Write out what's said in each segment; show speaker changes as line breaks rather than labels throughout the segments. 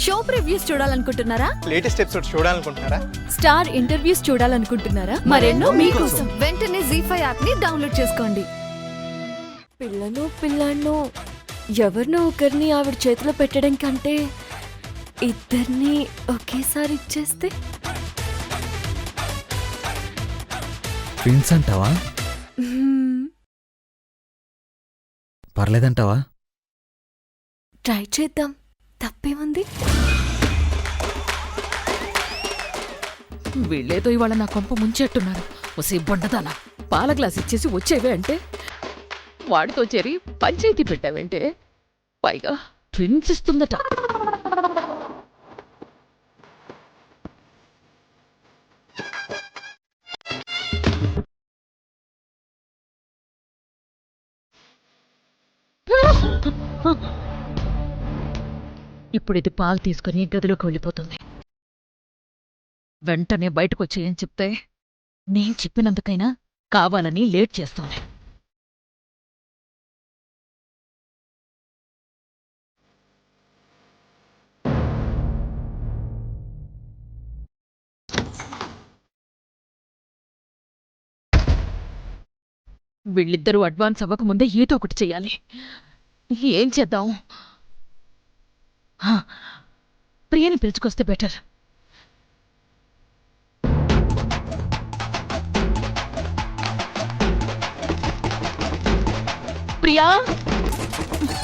Show previews చూడాలనుకుంటున్నారా?
Latest episode చూడాలనుకుంటున్నారా?
Star interviews చూడాలనుకుంటున్నారా? మరెన్నో మీకోసం వెంటనే ZEE5 యాప్ ని డౌన్లోడ్ చేసుకోండి. పిల్లను ఎవరినో ఒకరిని ఆవిడ చేతిలో పెట్టడం కంటే ఇద్దరిని ఒకేసారి ఇచ్చేస్తే
ట్విన్స్ అంటావా? పర్లేదంటావా?
ట్రై చేద్దాం, తప్పేముంది?
వీళ్ళేదో ఇవాళ నా కొంప ముంచెట్టున్నారు. ఒసే బొండదానా, పాల గ్లాస్ ఇచ్చేసి వచ్చేవే అంటే వాడితో చేరి పంచాయతీ పెట్టావేంటే, పైగా ట్విన్స్ ఇస్తుందట. ఇప్పుడు ఇది పాలు తీసుకుని గదిలోకి వెళ్ళిపోతుంది. వెంటనే బయటకు వచ్చేయని చెప్తే నేను చెప్పినందుకైనా కావాలని లేట్ చేస్తోంది. వీళ్ళిద్దరూ అడ్వాన్స్ అవ్వకముందే ఏదో ఒకటి చెయ్యాలి. ఏం చేద్దాం? ప్రియని పిలుచుకొస్తే బెటర్. ప్రియా,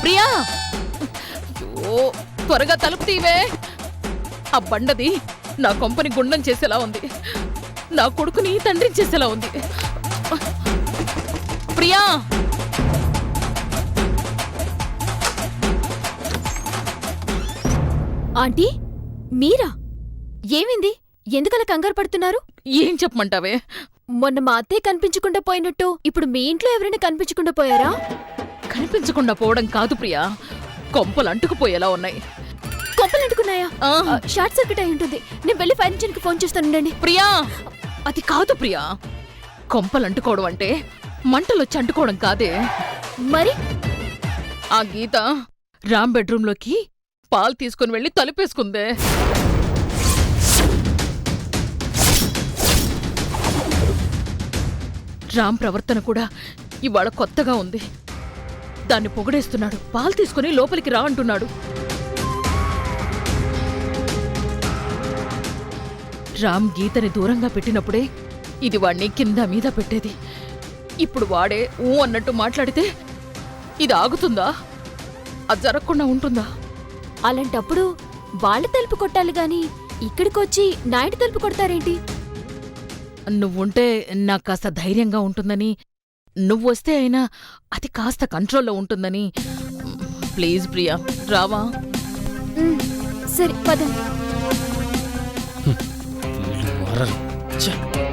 ప్రియా, అయ్యో త్వరగా తలుపు తీవే. ఆ బండది నా కొంపని గుండం చేసేలా ఉంది, నా కొడుకుని తండ్రించేసేలా ఉంది. ప్రియా,
ఆంటీ, మీరా? ఏమైంది? ఎందుకలా కంగారు పడుతున్నారు?
ఏం చెప్పమంటావే?
మొన్న మా అత్తయ్య కనిపించకుండా పోయినట్టు ఇప్పుడు మీ ఇంట్లో ఎవరైనా కనిపించకుండా పోయారా?
కనిపించకుండా పోవడం కాదు ప్రియా, కొంపలు అంటుకుపోయేలా ఉన్నాయి.
కొంపలంటుకున్నాయా? షార్ట్ సర్క్యూట్ అయి ఉంటుంది. నేను వెళ్ళి ఫైర్ ఇంజిన్కి ఫోన్ చేస్తానండి.
ప్రియా, అది కాదు ప్రియా. కొంపలు అంటుకోవడం అంటే మంటలొచ్చి అంటుకోవడం కాదే.
మరి
ఆ గీత రామ్ బెడ్రూంలోకి పాలు తీసుకుని వెళ్ళి తలుపేసుకుందే. రామ్ ప్రవర్తన కూడా ఇవాళ కొత్తగా ఉంది. దాన్ని పొగడేస్తున్నాడు, పాలు తీసుకుని లోపలికి రా అంటున్నాడు. రామ్ గీతని దూరంగా పెట్టినప్పుడే ఇది వాణ్ణి కింద మీద పెట్టేది. ఇప్పుడు వాడే ఊ అన్నట్టు మాట్లాడితే ఇది ఆగుతుందా? అది జరగకుండా ఉంటుందా?
అలాంటప్పుడు వాళ్ళ తలుపు కొట్టాలి గాని ఇక్కడికొచ్చి నాయుడు తలుపు కొడతారేంటి?
నువ్వుంటే నాకు కాస్త ధైర్యంగా ఉంటుందని, నువ్వొస్తే అయినా అది కాస్త కంట్రోల్లో ఉంటుందని. ప్లీజ్ ప్రియా, రావా?
సరే పదండి.
వీళ్ళు